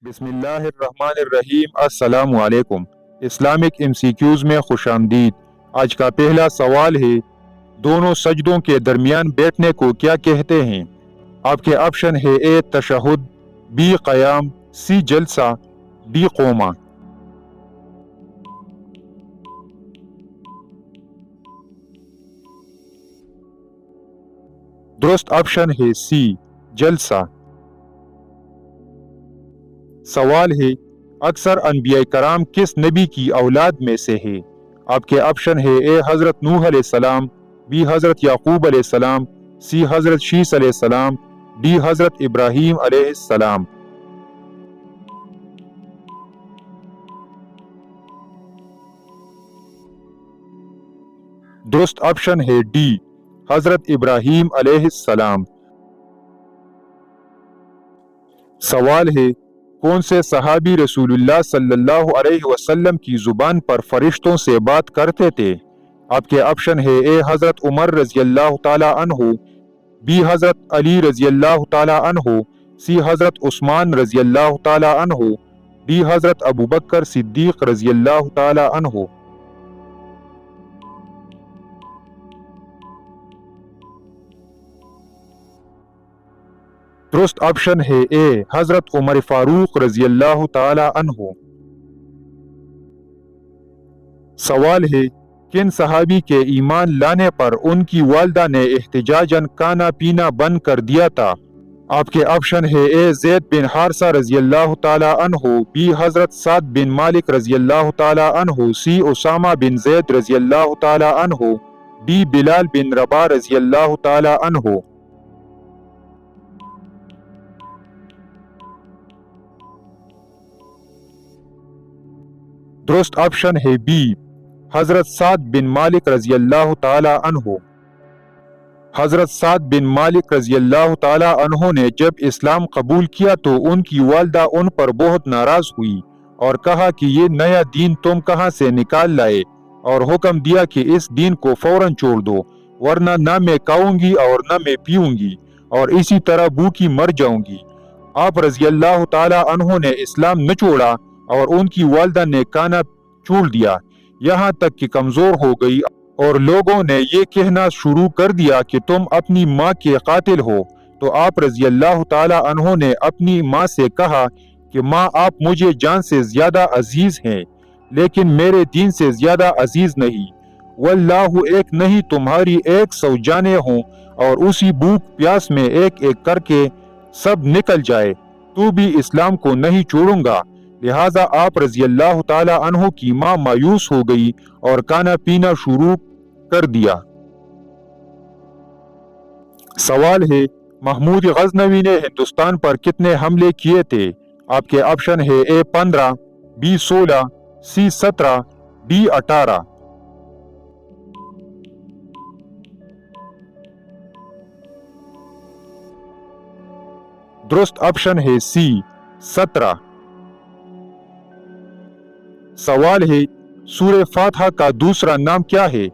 बिस्मिल्लाहिर्रहमानिर्रहीम। अस्सलाम वालेकुम। इस्लामिक MCQs में खुश आमदीद। आज का पहला सवाल है, दोनों सजदों के दरमियान बैठने को क्या कहते हैं? आपके ऑप्शन है ए तशहुद, बी क़याम, सी जलसा, डी क़ोमा। दुरुस्त ऑप्शन है सी जलसा। सवाल है, अक्सर अनबिया कराम किस नबी की औलाद में से है? आपके ऑप्शन है ए हज़रत नूह अलैहिस्सलाम, बी हज़रत याकूब अलैहिस्सलाम, सी हज़रत शीस अलैहिस्सलाम, डी हज़रत इब्राहीम अलैहिस्सलाम। दुरुस्त ऑप्शन है डी हज़रत इब्राहीम अलैहिस्सलाम। सवाल है, कौन से सहाबी रसूलुल्लाह सल्लल्लाहु अलैहि वसल्लम की जुबान पर फरिश्तों से बात करते थे? आपके ऑप्शन है ए हज़रत उमर रज़ियल्लाहु ताला अन्हु, बी हज़रत अली रज़ियल्लाहु ताला अन्हु, सी हज़रत उस्मान रज़ियल्लाहु ताला अन्हु, डी हज़रत अबू बकर सिद्दीक रज़ियल्लाहु ताला अन्हु। दुरुस्त ऑप्शन है ए हज़रत उमर फारूक रज़ियल्लाहु ताला अन्हु। सवाल है, किन सहाबी के ईमान लाने पर उनकी वालदा ने एहतिजाजन खाना पीना बंद कर दिया था? आपके ऑप्शन है ए ज़ैद बिन हारसा रज़ियल्लाहु ताला अन्हु, बी हज़रत साद बिन मालिक रज़ियल्लाहु ताला अन्हु, सी उसामा बिन ज़ैद रज़ियल्लाहु ताला अन्हु, डी बिलाल बिन रबा रज़ियल्लाहु ताला अन्हु। दुरुस्त ऑप्शन है बी हज़रत साद बिन मालिक रज़ियल्लाहु ताला अन्हु। हज़रत साद बिन मालिक रज़ियल्लाहु ताला अन्हु ने जब इस्लाम कबूल किया तो उनकी वालदा उन पर बहुत नाराज हुई और कहा कि ये नया दीन तुम कहाँ से निकाल लाए, और हुक्म दिया कि इस दीन को फौरन छोड़ दो, वरना ना मैं खाऊंगी और ना मैं पीऊंगी और इसी तरह भूखी मर जाऊंगी। आप रज़ियल्लाहु ताला अन्हु ने इस्लाम न छोड़ा और उनकी वालदा ने खाना छोड़ दिया, यहाँ तक कि कमजोर हो गई और लोगों ने ये कहना शुरू कर दिया कि तुम अपनी माँ के कातिल हो। तो आप रज़ियल्लाहु ताला अन्हु ने अपनी माँ से कहा कि माँ, आप मुझे जान से ज्यादा अजीज हैं, लेकिन मेरे दीन से ज्यादा अजीज नहीं। वल्लाहु एक नहीं, तुम्हारी 100 जाने हों और उसी भूख प्यास में एक एक करके सब निकल जाए, तू भी इस्लाम को नहीं छोड़ूंगा। लिहाजा आप रज़ियल्लाहु ताला अन्हु की माँ मायूस हो गई और खाना पीना शुरू कर दिया। सवाल है, महमूद गजनवी ने हिंदुस्तान पर कितने हमले किए थे? आपके ऑप्शन है ए 15, बी 16, सी 17, डी 18। दुरुस्त ऑप्शन है सी 17। सवाल है, सूरह फातिहा का दूसरा नाम क्या है?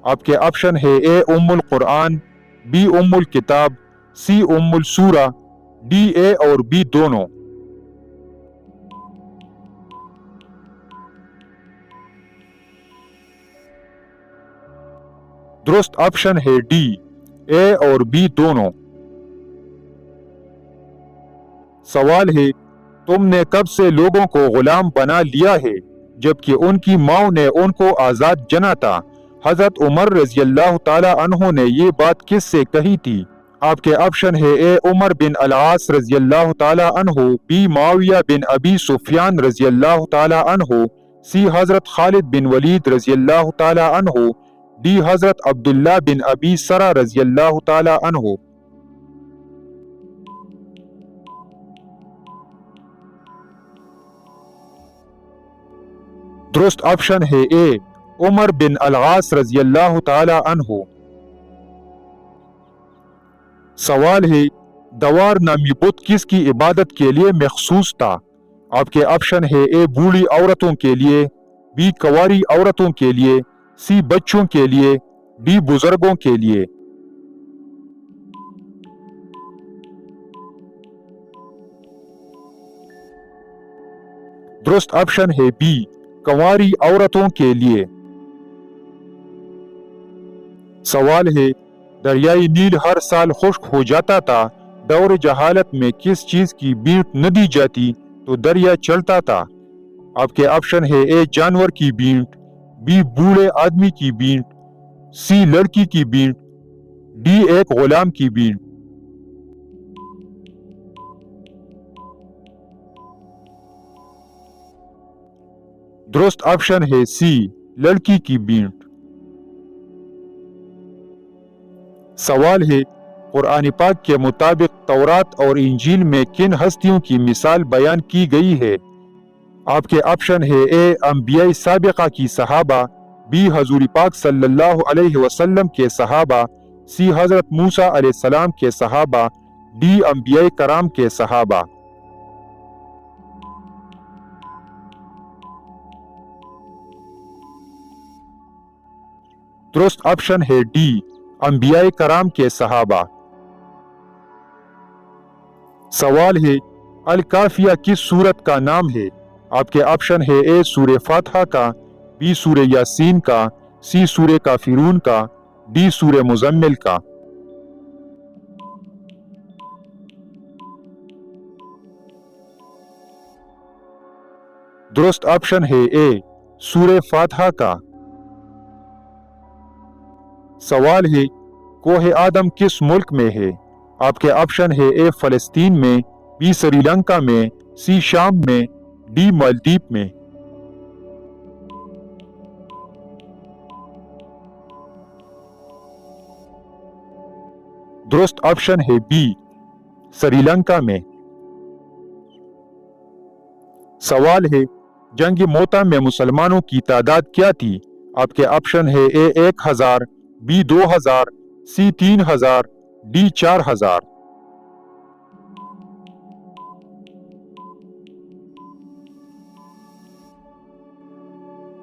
आपके ऑप्शन है ए उम्मुल कुरान, बी उम्मुल किताब, सी उम्मुल सूरा, डी ए और बी दोनों। दुरुस्त ऑप्शन है डी ए और बी दोनों। सवाल है, तुमने कब से लोगों को गुलाम बना लिया है जबकि उनकी माओ ने उनको आजाद जना था? हजरत उमर रज़ियल्लाहु ताला अन्हु ने ये बात किससे कही थी? आपके ऑप्शन है ए उमर बिन अल-आस रज़ियल्लाहु ताला अन्हु, बी मुआविया बिन अबी सुफियान रज़ियल्लाहु ताला अन्हु, सी हजरत खालिद बिन वलीद रज़ियल्लाहु ताला अन्हु, डी हजरत अब्दुल्ला बिन अबी सरा रज़ियल्लाहु ताला अन्हु। दुरुस्त ऑप्शन है ए उमर बिन अल-आस रज़ियल्लाहु ताला अन्हु। सवाल है, दवार नामी बुत किसकी इबादत के लिए मखसूस था? आपके ऑप्शन है ए बूढ़ी औरतों के लिए, बी कवारी औरतों के लिए, सी बच्चों के लिए, डी बुजुर्गों के लिए। दुरुस्त ऑप्शन है बी, कंवारी औरतों के लिए। सवाल है, दरियाई नील हर साल खुश्क हो जाता था, दौर जहालत में किस चीज की बींट न दी जाती तो दरिया चलता था? आपके ऑप्शन है ए, जानवर की बींट, बी, बूढ़े आदमी की बींट, सी, लड़की की बींट, डी, एक गुलाम की बींट। दुरुस्त ऑप्शन है सी, लड़की की बींट। सवाल है, कुरान पाक के मुताबिक तौरात और इंजील में किन हस्तियों की मिसाल बयान की गई है? आपके ऑप्शन है ए, अंबिया साबिका की सहाबा, बी, हजूर पाक सल्लल्लाहु अलैहि वसल्लम के सहाबा, सी, हजरत मूसा अलैहिस्सलाम के सहाबा, डी, अंबिया कराम के सहाबा। दुरुस्त ऑप्शन है डी, अंबिया कराम के सहाबा। सवाल है, अल काफिया किस सूरत का नाम है? आपके ऑप्शन है ए, सूरे फातिहा का, बी, सूरे यासीन का, सी, सूरे काफिरून का, डी, सूरे मुजम्मिल का। दुरुस्त ऑप्शन है ए, सूरे फातिहा का। सवाल है, कोहे आदम किस मुल्क में है? आपके ऑप्शन है ए, फलस्तीन में, बी, श्रीलंका में, सी, शाम में, डी, मालदीव में। दुरुस्त ऑप्शन है बी, श्रीलंका में। सवाल है, जंग मोता में मुसलमानों की तादाद क्या थी? आपके ऑप्शन है ए, 1000, बी, 2000, सी, 3000, डी, 4000।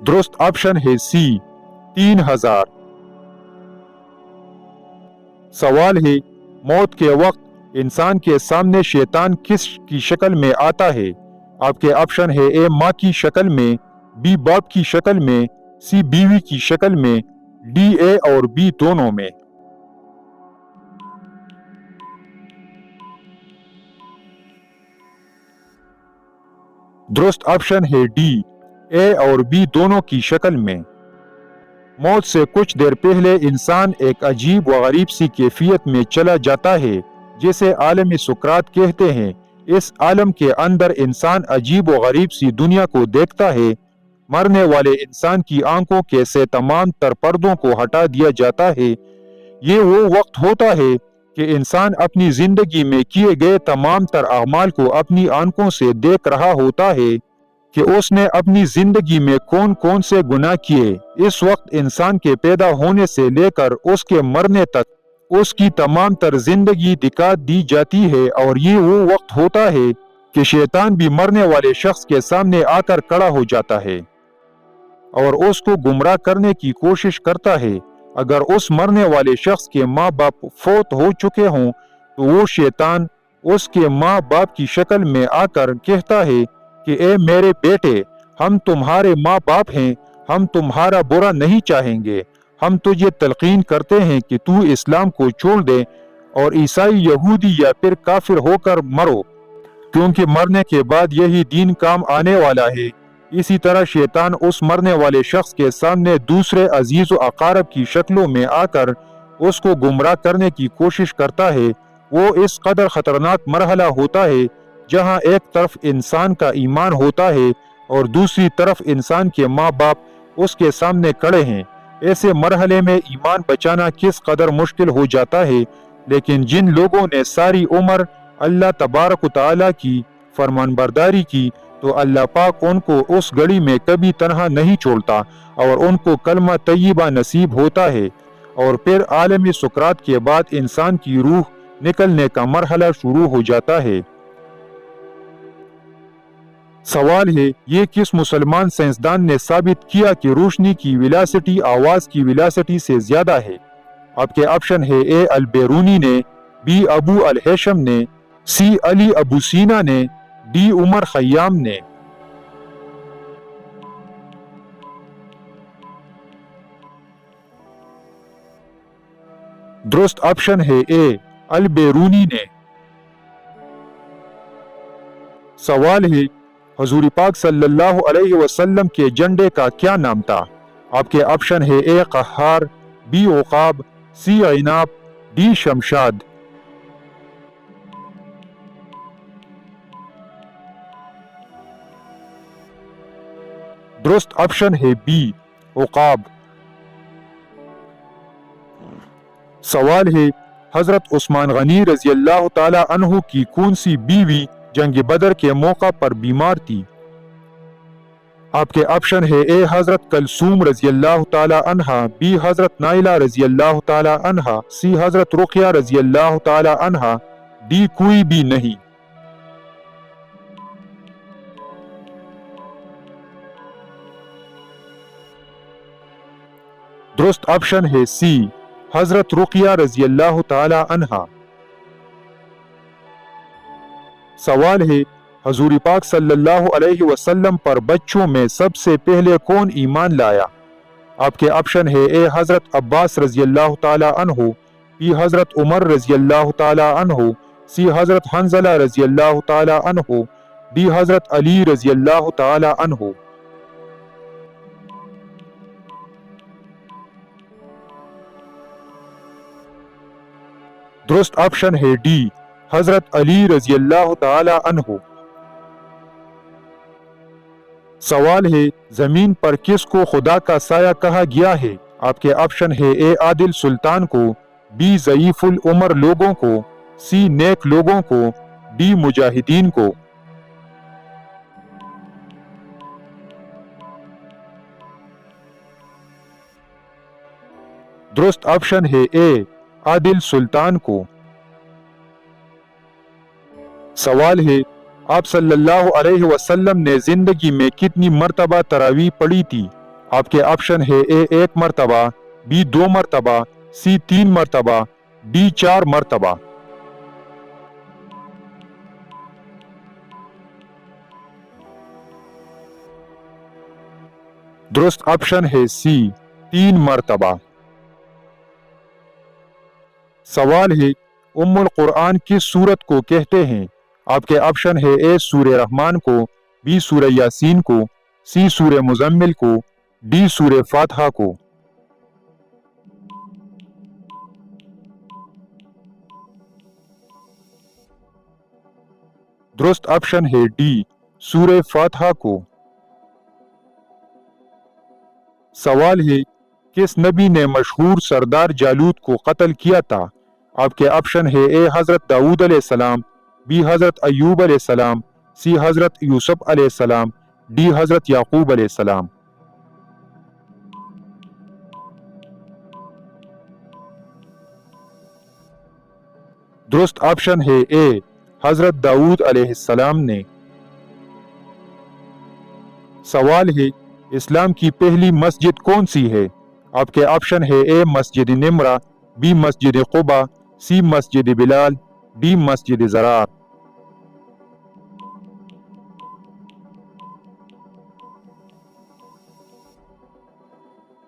दुरुस्त ऑप्शन है सी, 3000। सवाल है, मौत के वक्त इंसान के सामने शैतान किस की शक्ल में आता है? आपके ऑप्शन है ए, माँ की शक्ल में, बी, बाप की शक्ल में, सी, बीवी की शक्ल में, डी, ए और बी दोनों में। दुरुस्त ऑप्शन है डी, ए और बी दोनों की शक्ल में। मौत से कुछ देर पहले इंसान एक अजीब व गरीब सी कैफियत में चला जाता है, जिसे आलम सुकरात कहते हैं। इस आलम के अंदर इंसान अजीब व गरीब सी दुनिया को देखता है। मरने वाले इंसान की आंखों के से तमाम तर पर्दों को हटा दिया जाता है। ये वो वक्त होता है कि इंसान अपनी जिंदगी में किए गए तमाम तर अमाल को अपनी आंखों से देख रहा होता है कि उसने अपनी जिंदगी में कौन कौन से गुनाह किए। इस वक्त इंसान के पैदा होने से लेकर उसके मरने तक उसकी तमाम तर जिंदगी दिखा दी जाती है। और ये वो वक्त होता है कि शैतान भी मरने वाले शख्स के सामने आकर खड़ा हो जाता है और उसको गुमराह करने की कोशिश करता है। अगर उस मरने वाले शख्स के माँ बाप फौत हो चुके हों तो वो शैतान उसके माँ बाप की शक्ल में आकर कहता है कि ए मेरे बेटे, हम तुम्हारे माँ बाप हैं, हम तुम्हारा बुरा नहीं चाहेंगे। हम तुझे तलकीन करते हैं कि तू इस्लाम को छोड़ दे और ईसाई, यहूदी या फिर काफिर होकर मरो, क्योंकि मरने के बाद यही दीन काम आने वाला है। इसी तरह शैतान उस मरने वाले शख्स के सामने दूसरे अजीज व अकारब की शक्लों में आकर उसको गुमराह करने की कोशिश करता है। वो इस कदर खतरनाक मरहला होता है जहां एक तरफ इंसान का ईमान होता है और दूसरी तरफ इंसान के माँ बाप उसके सामने खड़े हैं। ऐसे मरहले में ईमान बचाना किस कदर मुश्किल हो जाता है। लेकिन जिन लोगों ने सारी उम्र अल्लाह तबारक व तआला की फरमानबरदारी की तो अल्लाह पाक उनको उस घड़ी में कभी तन्हा नहीं छोड़ता और उनको कलमा तय्यबा नसीब होता है। और फिर आलमी सुकरात के बाद इंसान की रूह निकलने का मरहला शुरू हो जाता है। सवाल है, ये किस मुसलमान साइंसदान ने साबित किया कि रोशनी की वेलोसिटी आवाज की वेलोसिटी से ज्यादा है? आपके ऑप्शन है ए, अल बेरूनी ने, बी, अबू अल हैशम ने, सी, अली अबू सीना ने, डी, उमर खयाम ने। درست آپشن ہے اے البیرونی نے۔ سوال ہے حضور پاک صلی اللہ علیہ وسلم کے جھنڈے کا کیا نام تھا؟ آپ کے آپشن ہے اے قہار، بی عقاب، سی عناب، ڈی شمشاد۔ درست آپشن ہے بی عقاب۔ سوال ہے حضرت عثمان غنی رضی اللہ تعالی عنہ کی کون سی بیوی جنگ بدر کے موقع پر بیمار تھی؟ آپ کے آپشن ہے اے حضرت کلثوم رضی اللہ تعالی عنہا، بی حضرت نائلہ رضی اللہ تعالی عنہا، سی حضرت رقیہ رضی اللہ تعالی عنہا، ڈی کوئی بھی نہیں۔ درست آپشن ہے سی حضرت رقیہ رضی اللہ تعالی عنہا۔ سوال ہے حضور پاک صلی اللہ علیہ وسلم پر بچوں میں سب سے پہلے کون ایمان لایا؟ آپ کے آپشن ہے اے حضرت عباس رضی اللہ تعالی عنہ، بی حضرت عمر رضی اللہ تعالی عنہ، سی حضرت حنظلہ رضی اللہ تعالی عنہ، ڈی حضرت علی رضی اللہ تعالی عنہ۔ درست آپشن ہے ڈی حضرت علی رضی اللہ تعالی عنہ۔ سوال ہے زمین پر کس کو خدا کا سایہ کہا گیا ہے؟ آپ کے آپشن ہے اے عادل سلطان کو، بی ضعیف العمر لوگوں کو، سی نیک لوگوں کو، ڈی مجاہدین کو۔ درست آپشن ہے اے عادل سلطان کو۔ سوال ہے آپ صلی اللہ علیہ وسلم نے زندگی میں کتنی مرتبہ تراویح پڑھی تھی؟ آپ کے آپشن ہے اے 1 مرتبہ، بی 2 مرتبہ، سی 3 مرتبہ، ڈی 4 مرتبہ۔ درست آپشن ہے سی 3 مرتبہ۔ سوال ہے ام القرآن کس سورت کو کہتے ہیں؟ آپ کے آپشن ہے اے سورہ رحمان کو، بی سورہ یاسین کو، سی سورہ مزمل کو، ڈی سورہ فاتحہ کو۔ درست آپشن ہے ڈی سورہ فاتحہ کو۔ سوال ہے کس نبی نے مشہور سردار جالوت کو قتل کیا تھا؟ آپ کے آپشن ہے اے حضرت داؤد علیہ السلام، بی حضرت ایوب علیہ السلام، سی حضرت یوسف علیہ السلام، ڈی حضرت یعقوب علیہ السلام۔ درست آپشن ہے اے حضرت داؤد علیہ السلام نے۔ سوال ہے اسلام کی پہلی مسجد کون سی ہے؟ آپ کے آپشن ہے اے مسجد نمرہ، be Masjid Quba, C Masjid Bilal, D مسجد زرار۔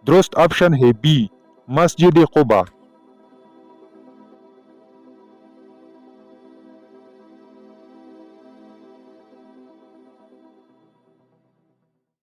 درست آپشن ہے بی مسجد قباء۔